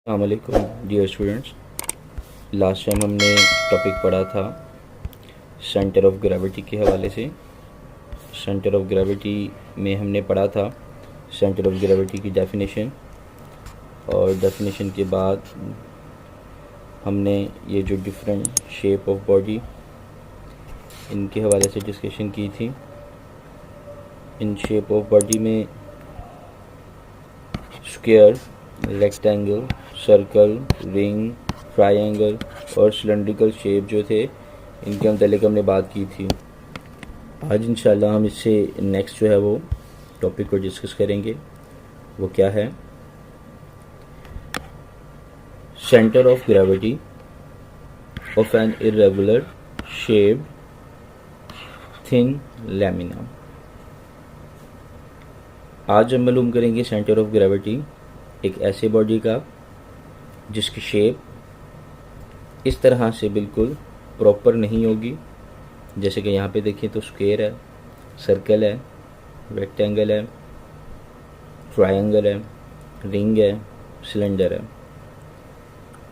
अस्सलामुअलैकुम dear students. Last time हमने topic पढ़ा था सेंटर ऑफ ग्रेविटी के हवाले से। सेंटर ऑफ ग्रेविटी में हमने पढ़ा था सेंटर ऑफ ग्रेविटी की डेफिनेशन, और डेफिनेशन के बाद हमने ये जो डिफरेंट शेप ऑफ बॉडी इनके हवाले से डिस्कशन की थी। इन शेप ऑफ बॉडी में square, rectangle, circle, ring, triangle और सिलेंड्रिकल शेप जो थे इनके मतलब हमने बात की थी। आज इंशाल्लाह हम इससे नेक्स्ट जो है वो टॉपिक को डिस्कस करेंगे। वो क्या है? Centre of gravity of an irregular shaped thin lamina. आज हम मालूम करेंगे सेंटर ऑफ ग्रेविटी एक ऐसे बॉडी का जिसकी शेप इस तरह से बिल्कुल प्रॉपर नहीं होगी। जैसे कि यहाँ पे देखें तो स्क्वायर है, सर्कल है, रेक्टेंगल है, ट्रायंगल है, रिंग है, सिलेंडर है।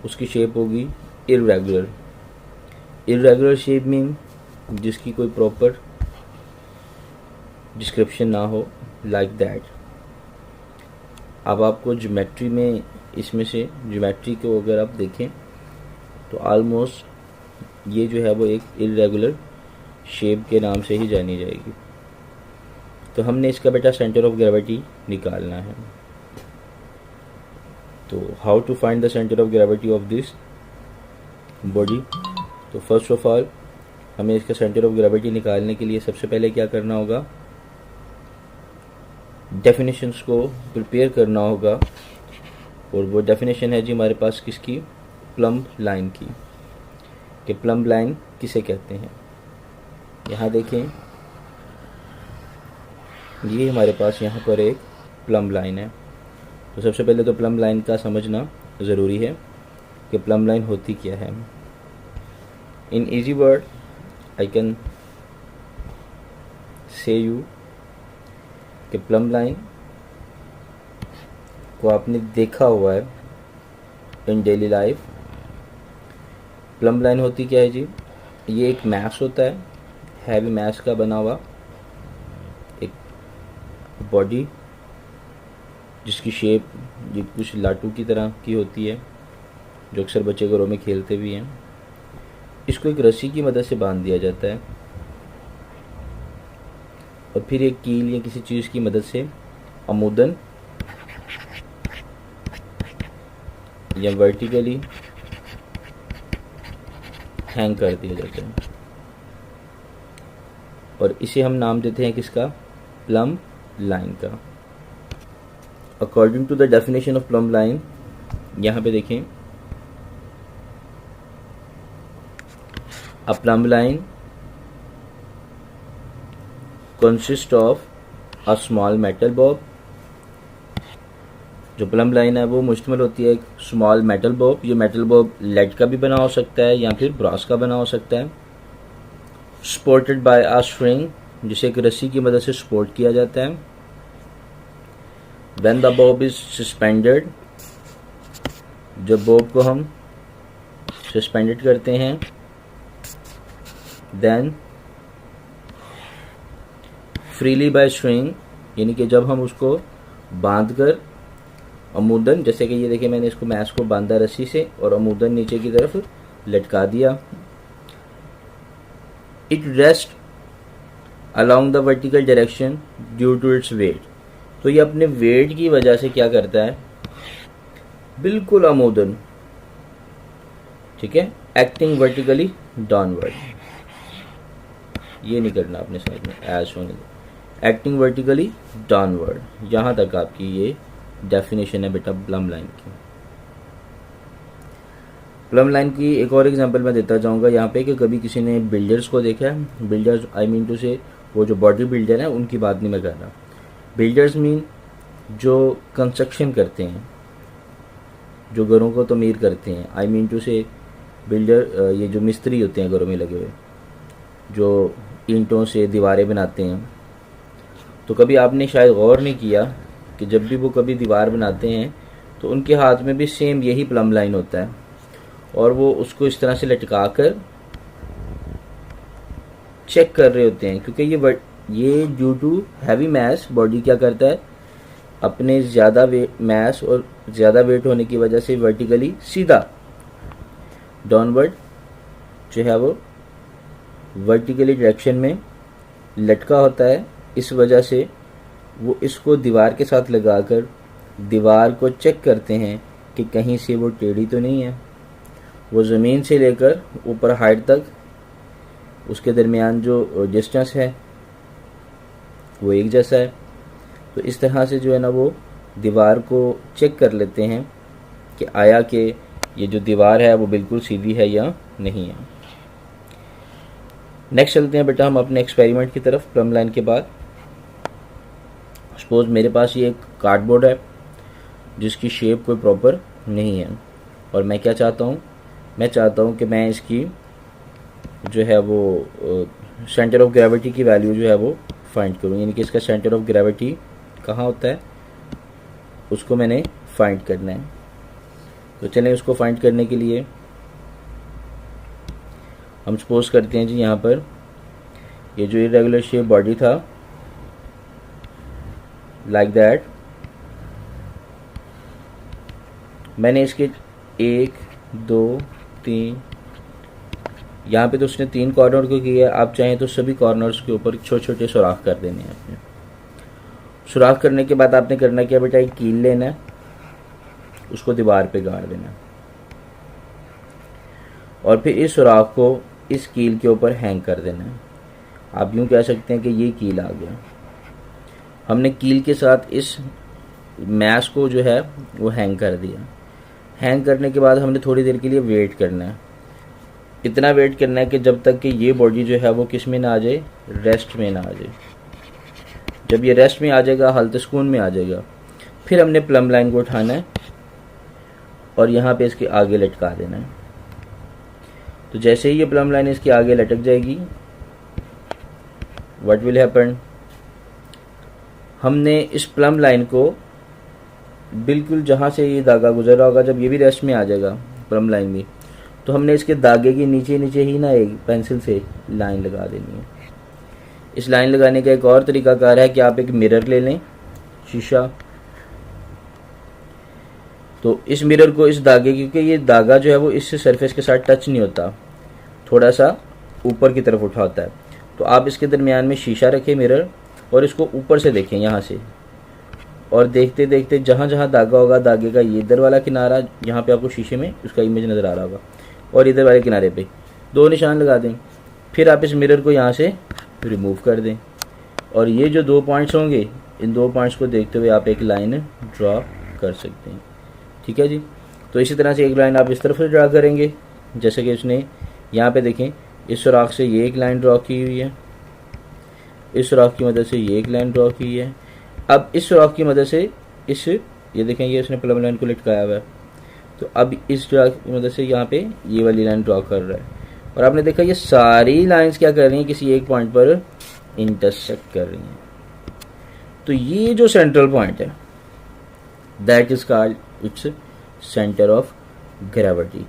उसकी शेप होगी इर्रेगुलर। इर्रेगुलर शेप मीन जिसकी कोई प्रॉपर डिस्क्रिप्शन ना हो, लाइक दैट। अब आपको ज्योमेट्री में इसमें से ज्योमेट्री को अगर आप देखें तो ऑलमोस्ट ये जो है वो एक इर्रेगुलर शेप के नाम से ही जानी जाएगी। तो हमने इसका बेटा सेंटर ऑफ ग्रेविटी निकालना है। तो how to find the centre of gravity of this body? तो फर्स्ट ऑफ ऑल हमें इसका सेंटर ऑफ ग्रेविटी निकालने के लिए सबसे पहले क्या करना होगा? डेफिनेशंस को प्रिपेयर करना होगा। और वो डेफिनेशन है जी हमारे पास किसकी? प्लम्ब लाइन की। कि प्लम्ब लाइन किसे कहते हैं? यहाँ देखें, ये हमारे पास यहाँ पर एक प्लम्ब लाइन है। तो सबसे पहले तो प्लम्ब लाइन का समझना ज़रूरी है कि प्लम्ब लाइन होती क्या है। इन easy word I can say you कि प्लम्ब लाइन को आपने देखा हुआ है इन डेली लाइफ। प्लम्ब लाइन होती क्या है जी? ये एक मैश होता है, हैवी मैश का बना हुआ एक बॉडी जिसकी शेप ये कुछ लाटू की तरह की होती है, जो अक्सर बच्चे घरों में खेलते भी हैं। इसको एक रस्सी की मदद से बांध दिया जाता है और फिर एक कील या किसी चीज़ की मदद से अमूदन या वर्टिकली हैंग कर दिया जाता है। और इसे हम नाम देते हैं किसका? प्लम्ब लाइन का। According to the definition of plumb line, यहाँ पे देखें, a plumb line consist of a small metal bob. जो प्लम्ब लाइन है वो मुश्तमिल होती है एक स्मॉल मेटल बॉब। ये मेटल बॉब लेड का भी बना हो सकता है या फिर ब्रास का बना हो सकता है। सपोर्टेड बाय अ स्ट्रिंग, जिसे एक रस्सी की मदद से सपोर्ट किया जाता है। When the Bob is suspended, जब बॉब को हम सस्पेंडेड करते हैं, देन फ्रीली बाय स्ट्रिंग, यानी कि जब हम उसको बांध कर अमूदन, जैसे कि ये देखिए मैंने इसको मैश को बांधा रस्सी से और अमूदन नीचे की तरफ लटका दिया। It rest along the vertical direction due to its weight. तो ये अपने वेट की वजह से क्या करता है? बिल्कुल अमूदन, ठीक है, एक्टिंग वर्टिकली डाउनवर्ड। ये नहीं करना अपने साइड में, ऐश होने दो, एक्टिंग वर्टिकली डाउनवर्ड। यहाँ तक आपकी ये डेफिनेशन है बेटा प्लम्ब लाइन की। प्लम्ब लाइन की एक और एग्जांपल मैं देता जाऊँगा यहाँ पे कि कभी किसी ने बिल्डर्स को देखा है। बिल्डर्स आई मीन टू से वो जो बॉडी बिल्डर है उनकी बात नहीं मैं कर रहा। बिल्डर्स मीन जो कंस्ट्रक्शन करते हैं, जो घरों को तमीर करते हैं। आई मीन टू से बिल्डर, ये जो मिस्त्री होते हैं घरों में लगे हुए, जो ईंटों से दीवारें बनाते हैं। तो कभी आपने शायद गौर नहीं किया कि जब भी वो कभी दीवार बनाते हैं तो उनके हाथ में भी सेम यही प्लम लाइन होता है और वो उसको इस तरह से लटका कर चेक कर रहे होते हैं, क्योंकि ये due to heavy mass body क्या करता है, अपने ज़्यादा मास और ज़्यादा वेट होने की वजह से वर्टिकली सीधा डाउनवर्ड जो है वो वर्टिकली डायरेक्शन में लटका होता है। इस वजह से वो इसको दीवार के साथ लगाकर दीवार को चेक करते हैं कि कहीं से वो टेढ़ी तो नहीं है। वो ज़मीन से लेकर ऊपर हाइट तक उसके दरमियान जो डिस्टेंस है वो एक जैसा है। तो इस तरह से जो है ना वो दीवार को चेक कर लेते हैं कि आया कि ये जो दीवार है वो बिल्कुल सीधी है या नहीं है। नेक्स्ट चलते हैं बेटा हम अपने एक्सपेरिमेंट की तरफ। प्लम लाइन के बाद सपोज मेरे पास ये एक कार्डबोर्ड है जिसकी शेप कोई प्रॉपर नहीं है और मैं क्या चाहता हूँ, मैं चाहता हूँ कि मैं इसकी जो है वो सेंटर ऑफ ग्रेविटी की वैल्यू जो है वो फाइंड करूँ, यानी कि इसका सेंटर ऑफ ग्रेविटी कहाँ होता है उसको मैंने फाइंड करना है। तो चलें उसको फाइंड करने के लिए हम सपोज करते हैं जी यहाँ पर ये जो इरेगुलर शेप बॉडी था लाइक दैट, मैंने इसके 1 2 3 यहाँ पे तो उसने 3 कॉर्नर को किया है। आप चाहें तो सभी कॉर्नर्स के ऊपर छोटे छोटे सुराख कर देने हैं आपने। सुराख करने के बाद आपने करना क्या बेटा, एक कील लेना है, उसको दीवार पे गाड़ देना है और फिर इस सुराख को इस कील के ऊपर हैंग कर देना है। आप यूँ कह सकते हैं कि ये कील आ गया। हमने कील के साथ इस मैश को जो है वो हैंग कर दिया। हैंग करने के बाद हमने थोड़ी देर के लिए वेट करना है। इतना वेट करना है कि जब तक कि ये बॉडी जो है वो किस में ना आ जाए, रेस्ट में ना आ जाए। जब ये रेस्ट में आ जाएगा, हालत सुकून में आ जाएगा, फिर हमने प्लम लाइन को उठाना है और यहाँ पे इसके आगे लटका देना है। तो जैसे ही ये प्लम लाइन इसके आगे लटक जाएगी, व्हाट विल हैपन, हमने इस प्लम लाइन को बिल्कुल जहाँ से ये धागा गुजर रहा होगा, जब ये भी रेस्ट में आ जाएगा प्लम लाइन भी, तो हमने इसके धागे के नीचे नीचे ही ना एक पेंसिल से लाइन लगा देनी है। इस लाइन लगाने का एक और तरीकाकार है कि आप एक मिरर ले लें, शीशा, तो इस मिरर को इस धागे, क्योंकि ये धागा जो है वो इस सरफेस के साथ टच नहीं होता, थोड़ा सा ऊपर की तरफ उठा होता है, तो आप इसके दरमियान में शीशा रखें मिरर और इसको ऊपर से देखें यहाँ से, और देखते देखते जहाँ जहाँ धागा होगा, धागे का ये इधर वाला किनारा, यहाँ पे आपको शीशे में उसका इमेज नज़र आ रहा होगा, और इधर वाले किनारे पे 2 निशान लगा दें। फिर आप इस मिरर को यहाँ से रिमूव कर दें और ये जो 2 पॉइंट्स होंगे, इन 2 पॉइंट्स को देखते हुए आप एक लाइन ड्रॉ कर सकते हैं। ठीक है जी। तो इसी तरह से एक लाइन आप इस तरफ से ड्रा करेंगे, जैसे कि उसने यहाँ पे देखें, इस सुराख से ये एक लाइन ड्रॉ की हुई है, इस सुराख की मदद से ये एक लाइन ड्रॉ की है। अब इस सुराख की मदद से इस, ये देखें, ये उसने प्लम लाइन को लटकाया हुआ है, तो अब इस सुराख की मदद से यहाँ पे ये वाली लाइन ड्रॉ कर रहा है, और आपने देखा ये सारी लाइंस क्या कर रही हैं, किसी एक पॉइंट पर इंटरसेक्ट कर रही हैं। तो ये जो सेंट्रल पॉइंट है, that is called its centre of gravity.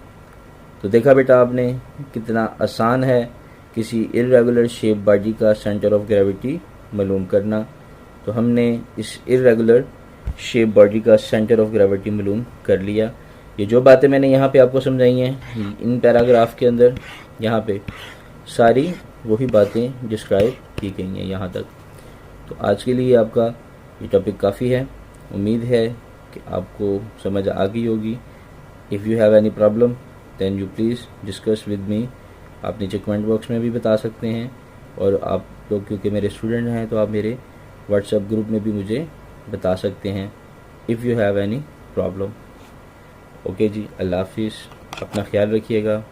तो देखा बेटा आपने कितना आसान है किसी इर्रेगुलर शेप बॉडी का सेंटर ऑफ ग्रेविटी मालूम करना। तो हमने इस इर्रेगुलर शेप बॉडी का सेंटर ऑफ ग्रेविटी मालूम कर लिया। ये जो बातें मैंने यहाँ पे आपको समझाई हैं इन पैराग्राफ के अंदर, यहाँ पे सारी वही बातें डिस्क्राइब की गई हैं यहाँ तक। तो आज के लिए आपका ये टॉपिक काफ़ी है। उम्मीद है कि आपको समझ आ गई होगी। If you have any problem then you please discuss with me. आप नीचे कमेंट बॉक्स में भी बता सकते हैं, और आप लोग क्योंकि मेरे स्टूडेंट हैं तो आप मेरे व्हाट्सएप ग्रुप में भी मुझे बता सकते हैं if you have any problem. Okay जी, अल्लाह हाफिज़, अपना ख्याल रखिएगा।